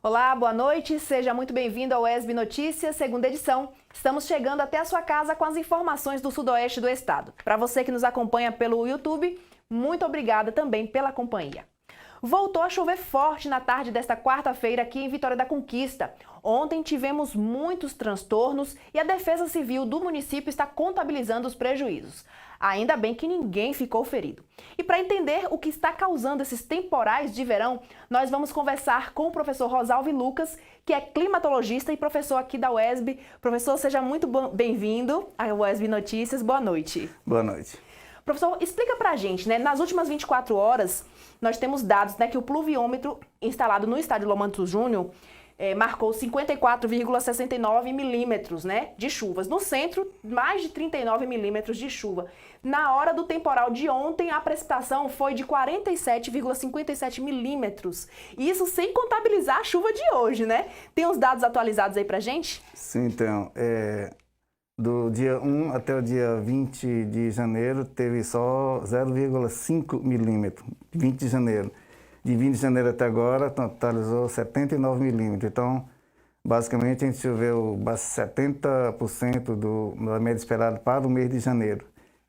Olá, boa noite, seja muito bem-vindo ao ESB Notícias, segunda edição. Estamos chegando até a sua casa com as informações do sudoeste do estado. Para você que nos acompanha pelo YouTube, muito obrigada também pela companhia. Voltou a chover forte na tarde desta quarta-feira aqui em Vitória da Conquista. Ontem tivemos muitos transtornos e a Defesa Civil do município está contabilizando os prejuízos. Ainda bem que ninguém ficou ferido. E para entender o que está causando esses temporais de verão, nós vamos conversar com o professor Rosalvi Lucas, que é climatologista e professor aqui da UESB. Professor, seja muito bem-vindo à UESB Notícias. Boa noite. Boa noite. Professor, explica pra gente, nas últimas 24 horas, nós temos dados, que o pluviômetro instalado no estádio Lomanto Júnior marcou 54,69 milímetros, de chuvas. No centro, mais de 39 milímetros de chuva. Na hora do temporal de ontem, a precipitação foi de 47,57 milímetros. Isso sem contabilizar a chuva de hoje, Tem os dados atualizados aí pra gente? Sim, então, do dia 1 até o dia 20 de janeiro, teve só 0,5 milímetro, 20 de janeiro. De 20 de janeiro até agora, totalizou 79 milímetros. Então, basicamente, a gente choveu 70% da média esperada para o mês de janeiro,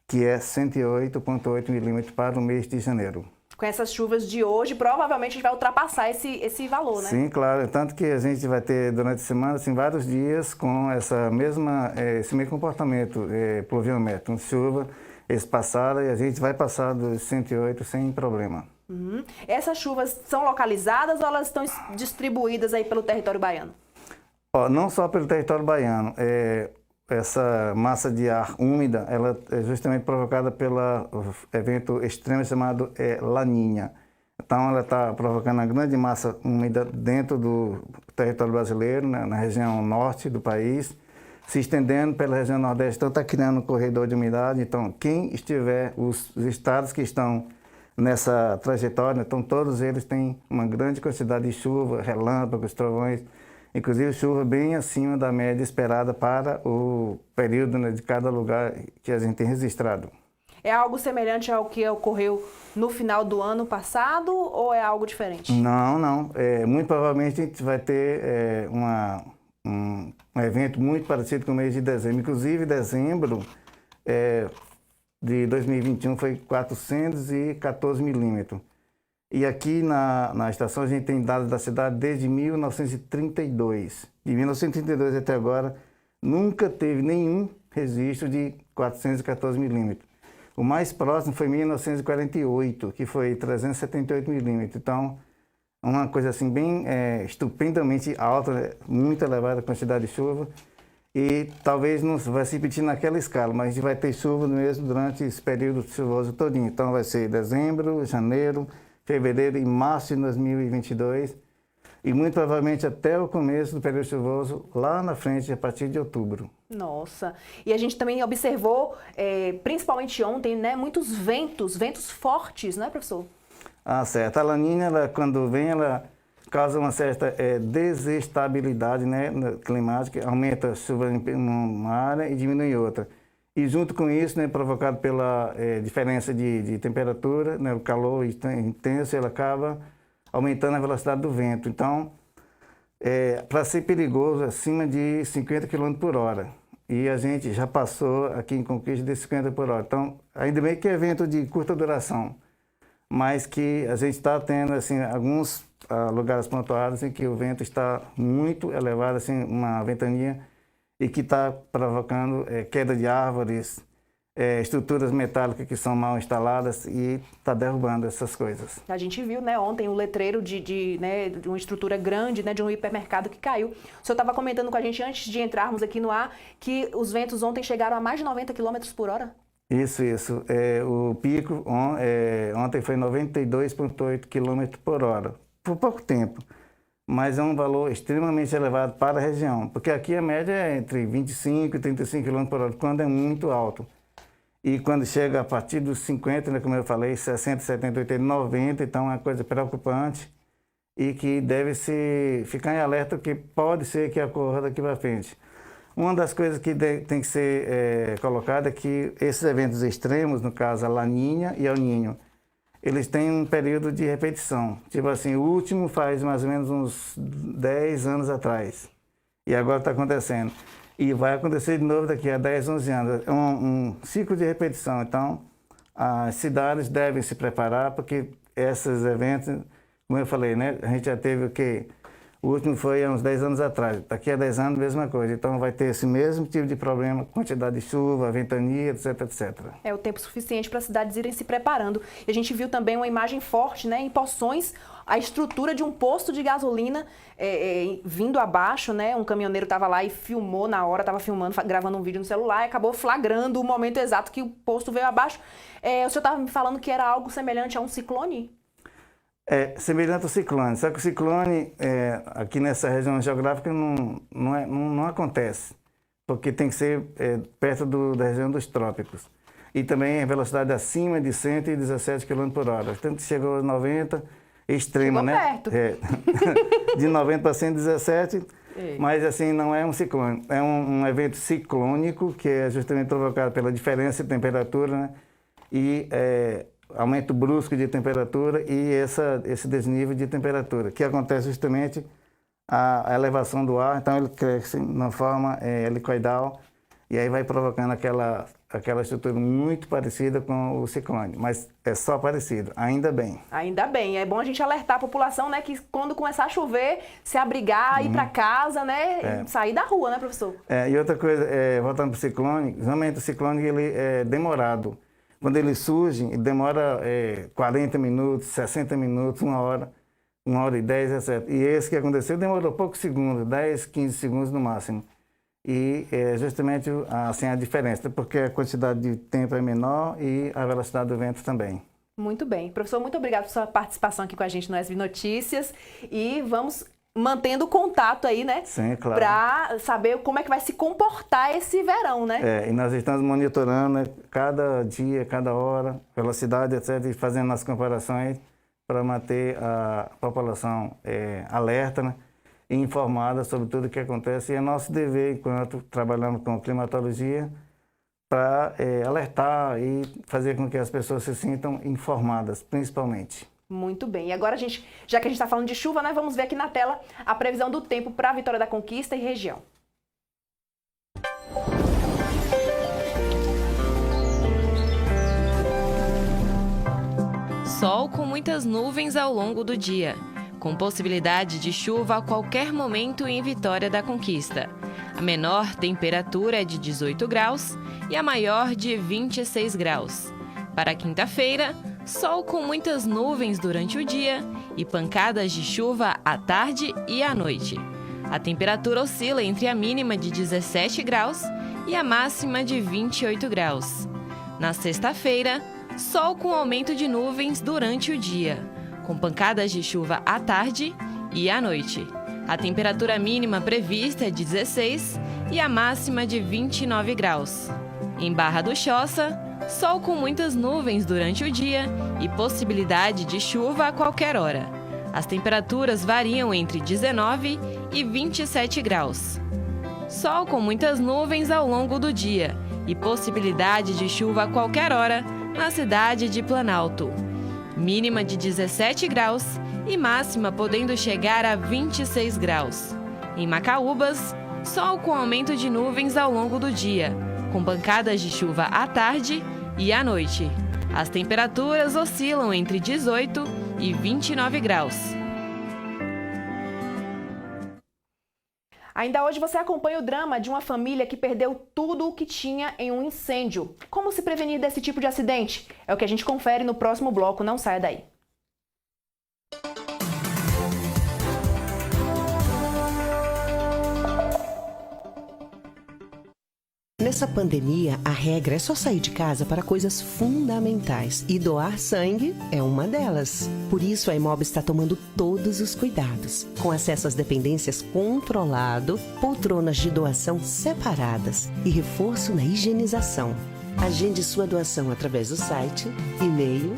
que é 108,8 milímetros para o mês de janeiro. Com essas chuvas de hoje, provavelmente a gente vai ultrapassar esse valor, Sim, claro. Tanto que a gente vai ter, durante a semana, vários dias com esse mesmo comportamento pluviométrico. Chuva, eles passaram e a gente vai passar dos 108 sem problema. Essas chuvas são localizadas ou elas estão distribuídas aí pelo território baiano? Não só pelo território baiano. Essa massa de ar úmida, ela é justamente provocada pelo evento extremo chamado Laninha. Então, ela está provocando uma grande massa úmida dentro do território brasileiro, na região norte do país, se estendendo pela região nordeste. Então, está criando um corredor de umidade. Então, quem estiver, os estados que estão nessa trajetória, então todos eles têm uma grande quantidade de chuva, relâmpagos, trovões, inclusive chuva bem acima da média esperada para o período de cada lugar que a gente tem registrado. É algo semelhante ao que ocorreu no final do ano passado ou é algo diferente? Não. Muito provavelmente a gente vai ter um evento muito parecido com o mês de dezembro. Inclusive, dezembro de 2021 foi 414 milímetros. E aqui na estação a gente tem dados da cidade desde 1932. De 1932 até agora, nunca teve nenhum registro de 414 milímetros. O mais próximo foi 1948, que foi 378 milímetros. Então, uma coisa assim bem estupendamente alta, muito elevada a quantidade de chuva. E talvez não vai se repetir naquela escala, mas a gente vai ter chuva mesmo durante esse período chuvoso todinho. Então vai ser dezembro, janeiro, fevereiro e março de 2022 e muito provavelmente até o começo do período chuvoso lá na frente, a partir de outubro. Nossa, e a gente também observou, principalmente ontem, muitos ventos fortes, não é, professor? Certo. A laninha, quando vem, ela causa uma certa desestabilidade climática, aumenta a chuva em uma área e diminui em outra. E junto com isso, provocado pela diferença de temperatura, o calor intenso, ele acaba aumentando a velocidade do vento. Então, para ser perigoso, acima de 50 km por hora. E a gente já passou aqui em Conquista de 50 por hora. Então, ainda bem que é vento de curta duração, mas que a gente está tendo alguns lugares pontuados em que o vento está muito elevado, uma ventania, e que está provocando queda de árvores, estruturas metálicas que são mal instaladas e está derrubando essas coisas. A gente viu, ontem o letreiro de uma estrutura grande, de um hipermercado que caiu. O senhor estava comentando com a gente antes de entrarmos aqui no ar que os ventos ontem chegaram a mais de 90 km por hora? Isso. O pico ontem foi 92,8 km por hora, por pouco tempo. Mas é um valor extremamente elevado para a região, porque aqui a média é entre 25 e 35 km por hora, quando é muito alto. E quando chega a partir dos 50, como eu falei, 60, 70, 80, 90, então é uma coisa preocupante e que deve se ficar em alerta, que pode ser que ocorra daqui para frente. Uma das coisas que tem que ser colocada é que esses eventos extremos, no caso a Laninha e El Niño, eles têm um período de repetição. Tipo assim, o último faz mais ou menos uns 10 anos atrás. E agora está acontecendo. E vai acontecer de novo daqui a 10, 11 anos. É um ciclo de repetição. Então, as cidades devem se preparar, porque esses eventos, como eu falei, né? A gente já teve o quê? O último foi há uns 10 anos atrás. Daqui a 10 anos, mesma coisa. Então, vai ter esse mesmo tipo de problema, quantidade de chuva, ventania, etc, etc. É o tempo suficiente para as cidades irem se preparando. E a gente viu também uma imagem forte, né? Em Poções, a estrutura de um posto de gasolina vindo abaixo, né? Um caminhoneiro estava lá e filmou na hora, estava filmando, gravando um vídeo no celular e acabou flagrando o momento exato que o posto veio abaixo. O senhor estava me falando que era algo semelhante a um ciclone? É semelhante ao ciclone, só que o ciclone aqui nessa região geográfica não acontece, porque tem que ser perto da região dos trópicos. E também a velocidade acima de 117 km por hora. Tanto que chegou a 90, extrema, chegou né? Perto. De 90 para 117, mas assim, não é um ciclone. É um evento ciclônico, que é justamente provocado pela diferença de temperatura, né? E aumento brusco de temperatura e esse desnível de temperatura, que acontece justamente a elevação do ar, então ele cresce na forma helicoidal e aí vai provocando aquela estrutura muito parecida com o ciclone, mas é só parecido, ainda bem. Ainda bem, é bom a gente alertar a população, né, que quando começar a chover, se abrigar, ir para casa, né, sair da rua, né, professor? E outra coisa, voltando para o ciclone, realmente o ciclone ele é demorado. Quando ele surge, ele demora 40 minutos, 60 minutos, 1 hora e 10, etc. E esse que aconteceu demorou poucos segundos, 10, 15 segundos no máximo. E é justamente assim, a diferença, porque a quantidade de tempo é menor e a velocidade do vento também. Muito bem. Professor, muito obrigado por sua participação aqui com a gente no SB Notícias. E vamos mantendo contato aí, né? Sim, claro. Para saber como é que vai se comportar esse verão, né? E nós estamos monitorando, né, cada dia, cada hora, velocidade, etc., e fazendo as comparações para manter a população alerta, né, e informada sobre tudo o que acontece. E é nosso dever, enquanto trabalhamos com climatologia, para alertar e fazer com que as pessoas se sintam informadas, principalmente. Muito bem. E agora, já que a gente está falando de chuva, né, vamos ver aqui na tela a previsão do tempo para a Vitória da Conquista e região. Sol com muitas nuvens ao longo do dia, com possibilidade de chuva a qualquer momento em Vitória da Conquista. A menor temperatura é de 18 graus e a maior de 26 graus. Para quinta-feira, sol com muitas nuvens durante o dia e pancadas de chuva à tarde e à noite. A temperatura oscila entre a mínima de 17 graus e a máxima de 28 graus. Na sexta-feira, sol com aumento de nuvens durante o dia, com pancadas de chuva à tarde e à noite. A temperatura mínima prevista é de 16 e a máxima de 29 graus. Em Barra do Choça, sol com muitas nuvens durante o dia e possibilidade de chuva a qualquer hora. As temperaturas variam entre 19 e 27 graus. Sol com muitas nuvens ao longo do dia e possibilidade de chuva a qualquer hora na cidade de Planalto. Mínima de 17 graus e máxima podendo chegar a 26 graus. Em Macaúbas, sol com aumento de nuvens ao longo do dia, com pancadas de chuva à tarde e à noite. As temperaturas oscilam entre 18 e 29 graus. Ainda hoje você acompanha o drama de uma família que perdeu tudo o que tinha em um incêndio. Como se prevenir desse tipo de acidente? É o que a gente confere no próximo bloco, não saia daí. Nessa pandemia, a regra é só sair de casa para coisas fundamentais e doar sangue é uma delas. Por isso, a Imob está tomando todos os cuidados, com acesso às dependências controlado, poltronas de doação separadas e reforço na higienização. Agende sua doação através do site, e-mail,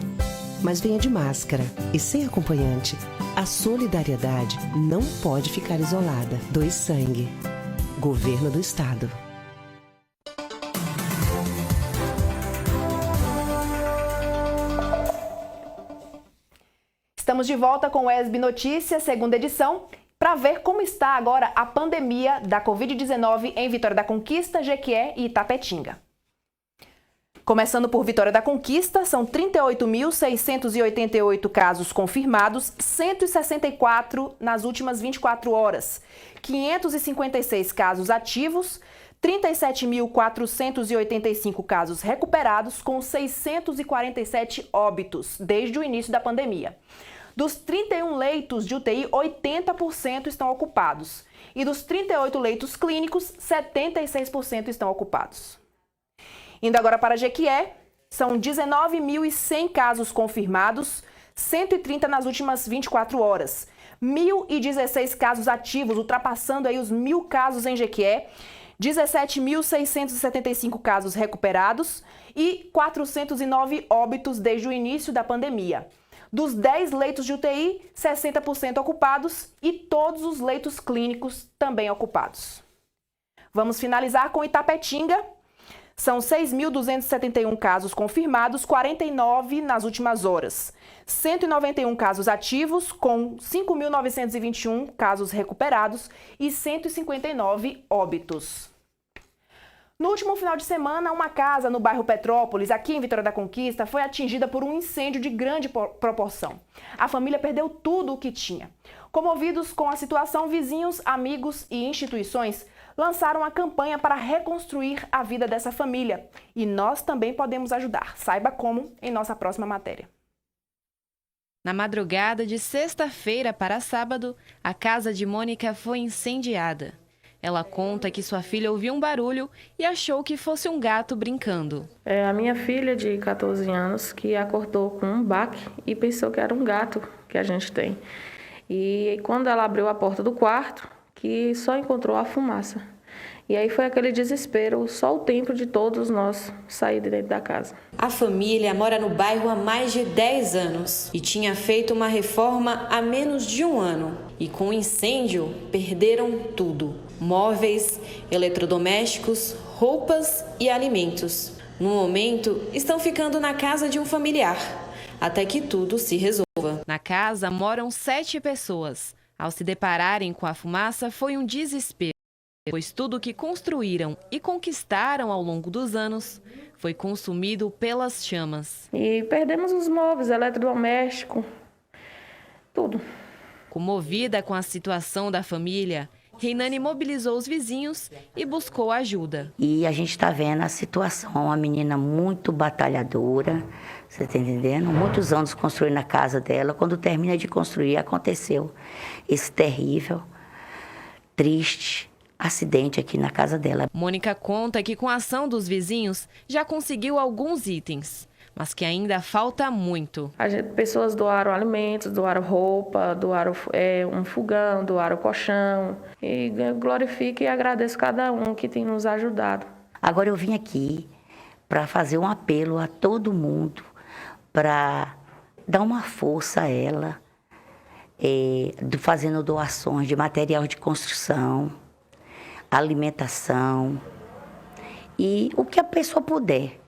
mas venha de máscara e sem acompanhante. A solidariedade não pode ficar isolada. Doe sangue. Governo do Estado. Estamos de volta com o ESB Notícias, segunda edição, para ver como está agora a pandemia da Covid-19 em Vitória da Conquista, Jequié e Itapetinga. Começando por Vitória da Conquista, são 38.688 casos confirmados, 164 nas últimas 24 horas, 556 casos ativos, 37.485 casos recuperados, com 647 óbitos desde o início da pandemia. Dos 31 leitos de UTI, 80% estão ocupados. E dos 38 leitos clínicos, 76% estão ocupados. Indo agora para Jequié, são 19.100 casos confirmados, 130 nas últimas 24 horas. 1.016 casos ativos, ultrapassando aí os 1.000 casos em Jequié. 17.675 casos recuperados e 409 óbitos desde o início da pandemia. Dos 10 leitos de UTI, 60% ocupados e todos os leitos clínicos também ocupados. Vamos finalizar com Itapetinga. São 6.271 casos confirmados, 49 nas últimas horas. 191 casos ativos, com 5.921 casos recuperados e 159 óbitos. No último final de semana, uma casa no bairro Petrópolis, aqui em Vitória da Conquista, foi atingida por um incêndio de grande proporção. A família perdeu tudo o que tinha. Comovidos com a situação, vizinhos, amigos e instituições lançaram a campanha para reconstruir a vida dessa família. E nós também podemos ajudar. Saiba como em nossa próxima matéria. Na madrugada de sexta-feira para sábado, a casa de Mônica foi incendiada. Ela conta que sua filha ouviu um barulho e achou que fosse um gato brincando. É a minha filha de 14 anos que acordou com um baque e pensou que era um gato que a gente tem. E quando ela abriu a porta do quarto, que só encontrou a fumaça. E aí foi aquele desespero, só o tempo de todos nós sair de dentro da casa. A família mora no bairro há mais de 10 anos e tinha feito uma reforma há menos de um ano. E com o incêndio, perderam tudo: móveis, eletrodomésticos, roupas e alimentos. No momento, estão ficando na casa de um familiar, até que tudo se resolva. Na casa moram 7 pessoas. Ao se depararem com a fumaça, foi um desespero, pois tudo que construíram e conquistaram ao longo dos anos foi consumido pelas chamas. E perdemos os móveis, eletrodoméstico, tudo. Comovida com a situação da família, Reinane mobilizou os vizinhos e buscou ajuda. E a gente está vendo a situação, uma menina muito batalhadora, você está entendendo? Muitos anos construindo a casa dela, quando termina de construir, aconteceu esse terrível, triste acidente aqui na casa dela. Mônica conta que com a ação dos vizinhos já conseguiu alguns itens, mas que ainda falta muito. Pessoas doaram alimentos, doaram roupa, doaram um fogão, doaram colchão. E glorifico e agradeço cada um que tem nos ajudado. Agora eu vim aqui para fazer um apelo a todo mundo, para dar uma força a ela, fazendo doações de material de construção, alimentação e o que a pessoa puder.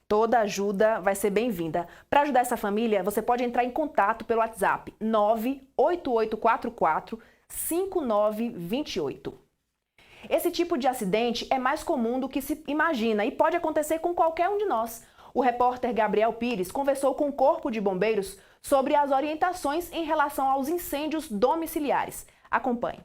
Toda ajuda vai ser bem-vinda. Para ajudar essa família, você pode entrar em contato pelo WhatsApp 98844-5928. Esse tipo de acidente é mais comum do que se imagina e pode acontecer com qualquer um de nós. O repórter Gabriel Pires conversou com o Corpo de Bombeiros sobre as orientações em relação aos incêndios domiciliares. Acompanhe.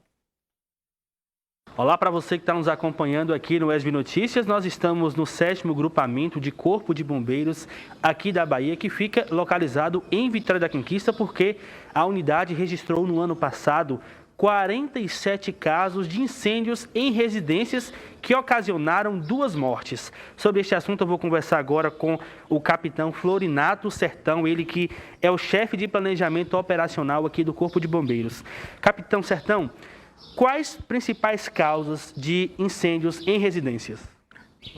Olá para você que está nos acompanhando aqui no ESB Notícias. Nós estamos no 7º grupamento de Corpo de Bombeiros aqui da Bahia, que fica localizado em Vitória da Conquista, porque a unidade registrou no ano passado 47 casos de incêndios em residências que ocasionaram 2 mortes. Sobre este assunto eu vou conversar agora com o capitão Florinato Sertão, ele que é o chefe de planejamento operacional aqui do Corpo de Bombeiros. Capitão Sertão, quais principais causas de incêndios em residências?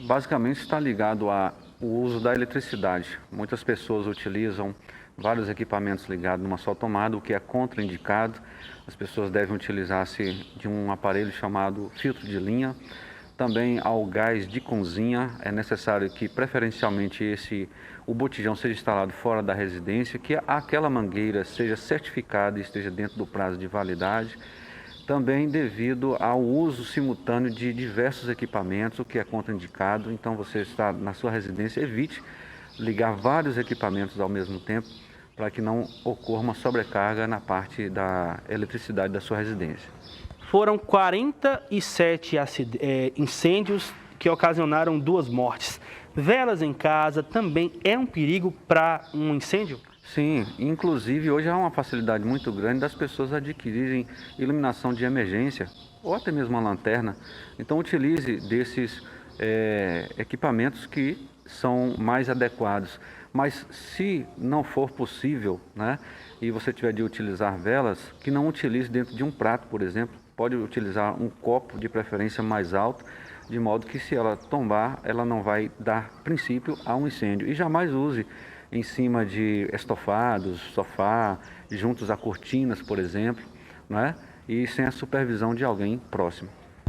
Basicamente está ligado ao uso da eletricidade. Muitas pessoas utilizam vários equipamentos ligados numa só tomada, o que é contraindicado. As pessoas devem utilizar-se de um aparelho chamado filtro de linha, também ao gás de cozinha. É necessário que, preferencialmente, o botijão seja instalado fora da residência, que aquela mangueira seja certificada e esteja dentro do prazo de validade. Também devido ao uso simultâneo de diversos equipamentos, o que é contraindicado. Então, você está na sua residência, evite ligar vários equipamentos ao mesmo tempo, para que não ocorra uma sobrecarga na parte da eletricidade da sua residência. Foram 47 incêndios que ocasionaram 2 mortes. Velas em casa também é um perigo para um incêndio? Sim, inclusive hoje há uma facilidade muito grande das pessoas adquirirem iluminação de emergência ou até mesmo uma lanterna. Então utilize desses equipamentos que são mais adequados. Mas se não for possível, né, e você tiver de utilizar velas, que não utilize dentro de um prato, por exemplo. Pode utilizar um copo de preferência mais alto, de modo que se ela tombar, ela não vai dar princípio a um incêndio. E jamais use em cima de estofados, sofá, juntos a cortinas, por exemplo, né, e sem a supervisão de alguém próximo.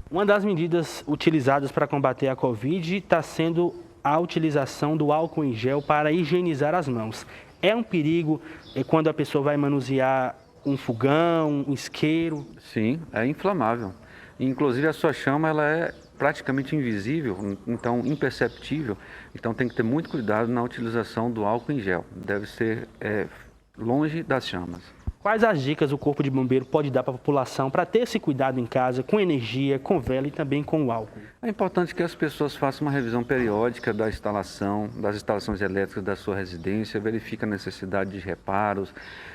Uma das medidas utilizadas para combater a Covid está sendo a utilização do álcool em gel para higienizar as mãos. É um perigo quando a pessoa vai manusear um fogão, um isqueiro? Sim, é inflamável. Inclusive a sua chama ela é praticamente invisível, então imperceptível. Então tem que ter muito cuidado na utilização do álcool em gel. Deve ser longe das chamas. Quais as dicas o Corpo de Bombeiro pode dar para a população para ter esse cuidado em casa, com energia, com vela e também com o álcool? É importante que as pessoas façam uma revisão periódica das instalações elétricas da sua residência, verifique a necessidade de reparos,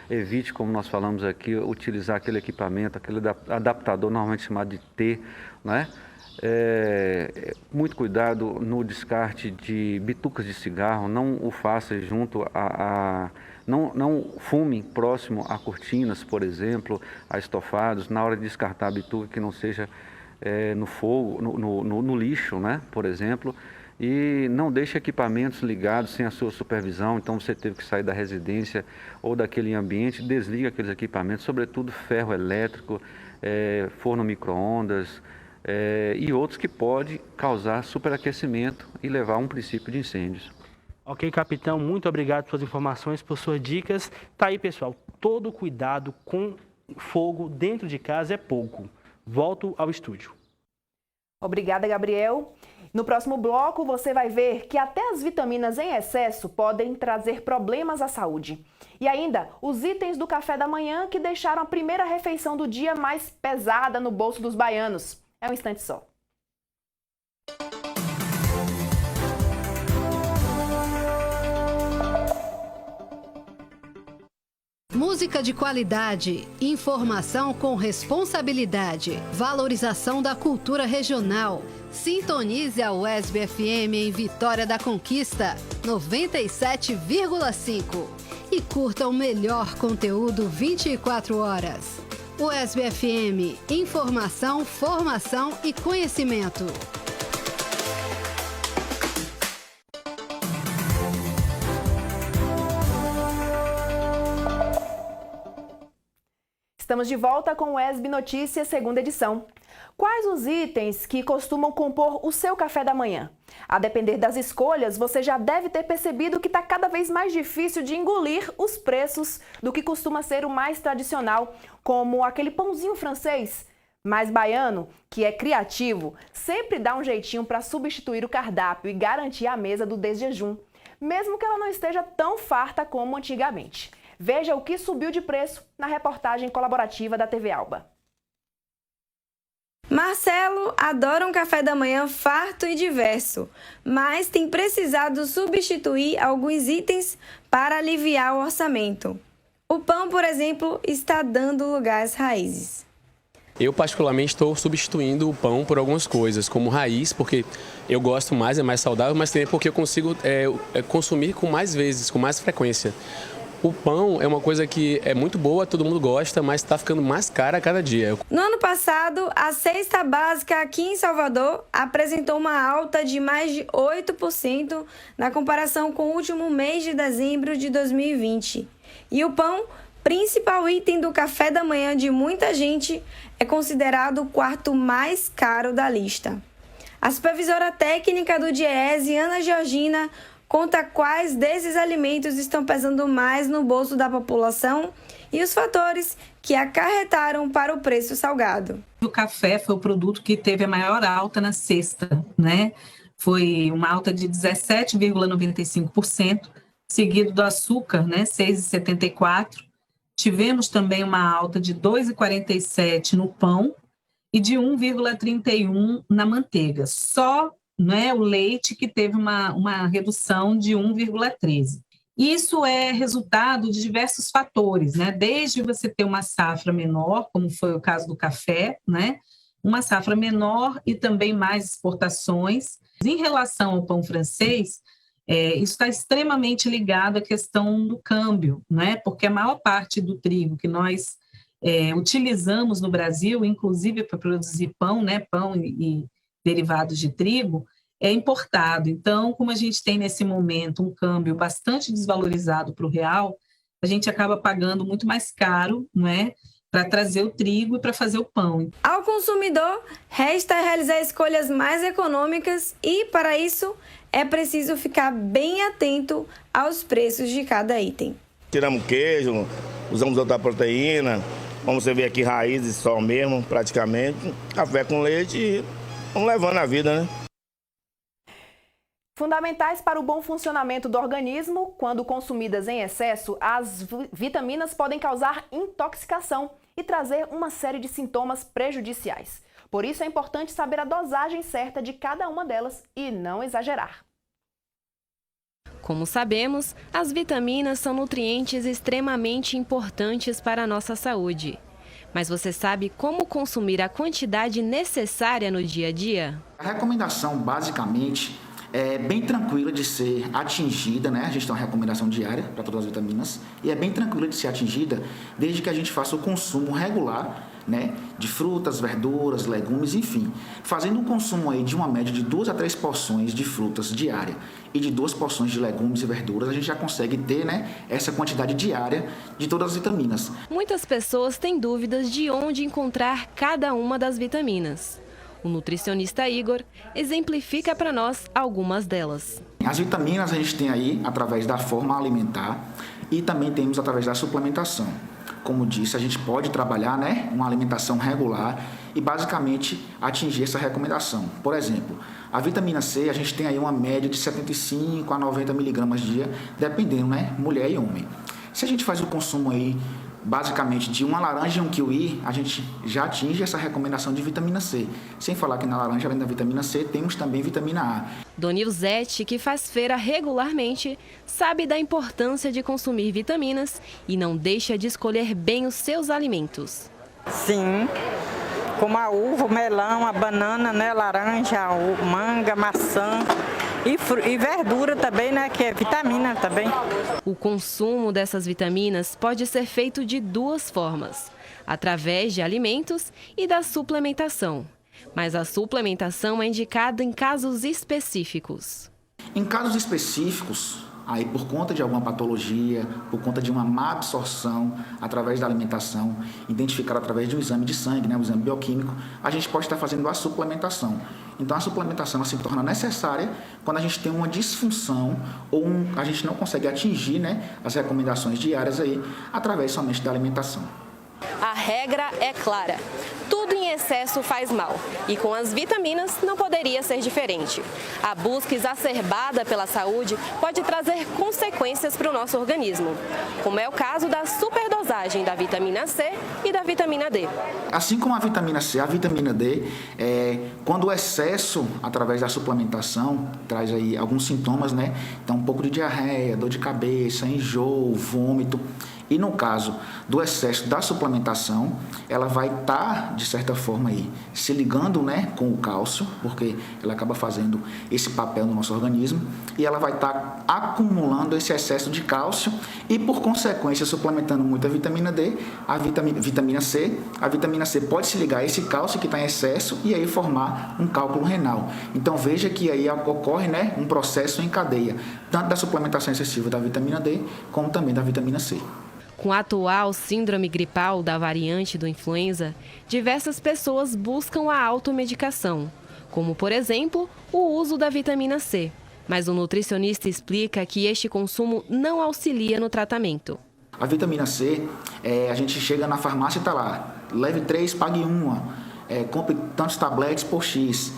evite, como nós falamos aqui, utilizar aquele equipamento, aquele adaptador normalmente chamado de T, né? Muito cuidado no descarte de bitucas de cigarro, não o faça junto não fume próximo a cortinas, por exemplo, a estofados, na hora de descartar a bituca que não seja no fogo, no lixo, né, por exemplo, e não deixe equipamentos ligados sem a sua supervisão. Então você teve que sair da residência ou daquele ambiente, desliga aqueles equipamentos, sobretudo ferro elétrico, forno micro-ondas, e outros que podem causar superaquecimento e levar a um princípio de incêndios. Ok, capitão, muito obrigado pelas informações, por suas dicas. Tá aí, pessoal, todo cuidado com fogo dentro de casa é pouco. Volto ao estúdio. Obrigada, Gabriel. No próximo bloco, você vai ver que até as vitaminas em excesso podem trazer problemas à saúde. E ainda, os itens do café da manhã que deixaram a primeira refeição do dia mais pesada no bolso dos baianos. É um instante só. Música de qualidade, informação com responsabilidade, valorização da cultura regional. Sintonize a UESB FM em Vitória da Conquista, 97,5. E curta o melhor conteúdo 24 horas. UESB FM, informação, formação e conhecimento. Estamos de volta com o UESB Notícias, segunda edição. Quais os itens que costumam compor o seu café da manhã? A depender das escolhas, você já deve ter percebido que está cada vez mais difícil de engolir os preços do que costuma ser o mais tradicional, como aquele pãozinho francês. Mas baiano, que é criativo, sempre dá um jeitinho para substituir o cardápio e garantir a mesa do desjejum, mesmo que ela não esteja tão farta como antigamente. Veja o que subiu de preço na reportagem colaborativa da TV Alba. Marcelo adora um café da manhã farto e diverso, mas tem precisado substituir alguns itens para aliviar o orçamento. O pão, por exemplo, está dando lugar às raízes. Eu, particularmente, estou substituindo o pão por algumas coisas, como raiz, porque eu gosto mais, é mais saudável, mas também porque eu consigo consumir com mais vezes, com mais frequência. O pão é uma coisa que é muito boa, todo mundo gosta, mas está ficando mais cara a cada dia. No ano passado, a cesta básica aqui em Salvador apresentou uma alta de mais de 8% na comparação com o último mês de dezembro de 2020. E o pão, principal item do café da manhã de muita gente, é considerado o quarto mais caro da lista. A supervisora técnica do DIEESE, Ana Georgina, conta quais desses alimentos estão pesando mais no bolso da população e os fatores que acarretaram para o preço salgado. O café foi o produto que teve a maior alta na sexta, né? Foi uma alta de 17,95%, seguido do açúcar, né? 6,74%. Tivemos também uma alta de 2,47% no pão e de 1,31% na manteiga. Só, né, o leite que teve uma redução de 1,13%. Isso é resultado de diversos fatores, né? Desde você ter uma safra menor, como foi o caso do café, né? Uma safra menor e também mais exportações. Em relação ao pão francês, isso está extremamente ligado à questão do câmbio, né? Porque a maior parte do trigo que nós utilizamos no Brasil, inclusive para produzir pão, né? Pão e derivados de trigo, é importado. Então, como a gente tem nesse momento um câmbio bastante desvalorizado para o real, a gente acaba pagando muito mais caro, né, para trazer o trigo e para fazer o pão. Ao consumidor, resta realizar escolhas mais econômicas e, para isso, é preciso ficar bem atento aos preços de cada item. Tiramos queijo, usamos outra proteína, como você vê aqui, raízes só mesmo, praticamente, café com leite e vamos levando a vida, né? Fundamentais para o bom funcionamento do organismo, quando consumidas em excesso, as vitaminas podem causar intoxicação e trazer uma série de sintomas prejudiciais. Por isso é importante saber a dosagem certa de cada uma delas e não exagerar. Como sabemos, as vitaminas são nutrientes extremamente importantes para a nossa saúde. Mas você sabe como consumir a quantidade necessária no dia a dia? A recomendação, basicamente, é bem tranquila de ser atingida, né? A gente tem uma recomendação diária para todas as vitaminas e é bem tranquila de ser atingida desde que a gente faça o consumo regular, né? De frutas, verduras, legumes, enfim. Fazendo um consumo aí de uma média de 2 a 3 porções de frutas diária e de 2 porções de legumes e verduras, a gente já consegue ter, né, essa quantidade diária de todas as vitaminas. Muitas pessoas têm dúvidas de onde encontrar cada uma das vitaminas. O nutricionista Igor exemplifica para nós algumas delas. As vitaminas a gente tem aí através da forma alimentar e também temos através da suplementação. Como disse, a gente pode trabalhar, né, uma alimentação regular e basicamente atingir essa recomendação. Por exemplo, a vitamina C, a gente tem aí uma média de 75 a 90 miligramas dia, dependendo, né, mulher e homem. Se a gente faz o consumo aí basicamente de uma laranja e um kiwi, a gente já atinge essa recomendação de vitamina C. Sem falar que na laranja, além da vitamina C, temos também vitamina A. Donilzete, que faz feira regularmente, sabe da importância de consumir vitaminas e não deixa de escolher bem os seus alimentos. Sim, como a uva, o melão, a banana, né, laranja, a manga, maçã. E verdura também, né, que é vitamina também. O consumo dessas vitaminas pode ser feito de 2 formas, através de alimentos e da suplementação. Mas a suplementação é indicada em casos específicos. Em casos específicos, aí por conta de alguma patologia, por conta de uma má absorção através da alimentação, identificada através de um exame de sangue, né, um exame bioquímico, a gente pode estar fazendo a suplementação. Então a suplementação ela se torna necessária quando a gente tem uma disfunção ou a gente não consegue atingir, né, as recomendações diárias aí através somente da alimentação. A regra é clara. Tudo em excesso faz mal e com as vitaminas não poderia ser diferente. A busca exacerbada pela saúde pode trazer consequências para o nosso organismo, como é o caso da superdosagem da vitamina C e da vitamina D. Assim como a vitamina C, a vitamina D, quando o excesso através da suplementação traz aí alguns sintomas, né? Então um pouco de diarreia, dor de cabeça, enjoo, vômito. E no caso do excesso da suplementação, ela vai estar, de certa forma, aí, se ligando, né, com o cálcio, porque ela acaba fazendo esse papel no nosso organismo, e ela vai estar acumulando esse excesso de cálcio e, por consequência, suplementando muito a vitamina D, a vitamina C. A vitamina C pode se ligar a esse cálcio que está em excesso e aí formar um cálculo renal. Então, veja que aí ocorre, né, um processo em cadeia, tanto da suplementação excessiva da vitamina D, como também da vitamina C. Com a atual síndrome gripal da variante do influenza, diversas pessoas buscam a automedicação, como, por exemplo, o uso da vitamina C. Mas o nutricionista explica que este consumo não auxilia no tratamento. A vitamina C, a gente chega na farmácia e está lá, leve 3, pague 1, compre tantos tabletes por X.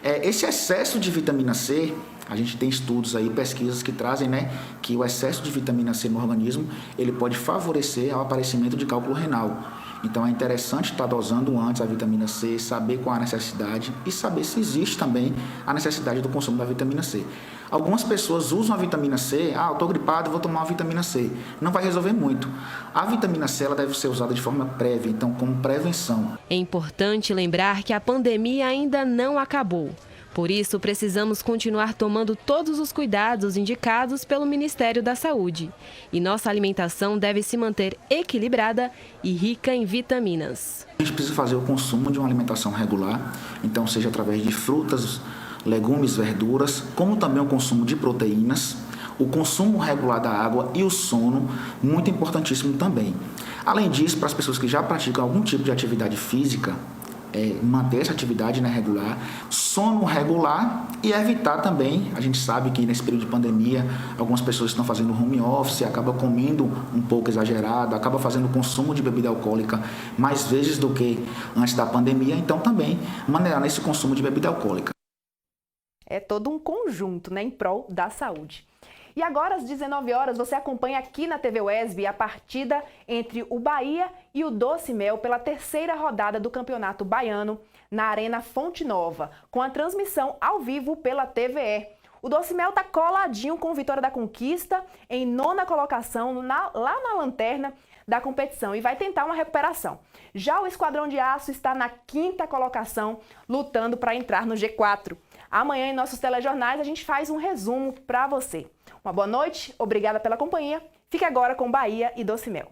Esse excesso de vitamina C, a gente tem estudos aí, pesquisas que trazem, né, que o excesso de vitamina C no organismo, ele pode favorecer o aparecimento de cálculo renal. Então é interessante estar dosando antes a vitamina C, saber qual a necessidade e saber se existe também a necessidade do consumo da vitamina C. Algumas pessoas usam a vitamina C, eu estou gripado, vou tomar uma vitamina C. Não vai resolver muito. A vitamina C ela deve ser usada de forma prévia, então como prevenção. É importante lembrar que a pandemia ainda não acabou. Por isso, precisamos continuar tomando todos os cuidados indicados pelo Ministério da Saúde. E nossa alimentação deve se manter equilibrada e rica em vitaminas. A gente precisa fazer o consumo de uma alimentação regular, então seja através de frutas, legumes, verduras, como também o consumo de proteínas, o consumo regular da água e o sono, muito importantíssimo também. Além disso, para as pessoas que já praticam algum tipo de atividade física, manter essa atividade, né, regular, sono regular e evitar também, a gente sabe que nesse período de pandemia, algumas pessoas estão fazendo home office, acaba comendo um pouco exagerado, acaba fazendo consumo de bebida alcoólica mais vezes do que antes da pandemia, então também maneirar nesse consumo de bebida alcoólica. É todo um conjunto, né, em prol da saúde. E agora, às 19 horas, você acompanha aqui na TV UESB a partida entre o Bahia e o Doce Mel pela terceira rodada do Campeonato Baiano na Arena Fonte Nova, com a transmissão ao vivo pela TVE. O Doce Mel está coladinho com o Vitória da Conquista em 9ª colocação, lá na lanterna da competição, e vai tentar uma recuperação. Já o Esquadrão de Aço está na 5ª colocação, lutando para entrar no G4. Amanhã, em nossos telejornais, a gente faz um resumo para você. Uma boa noite, obrigada pela companhia. Fique agora com Bahia e Doce Mel.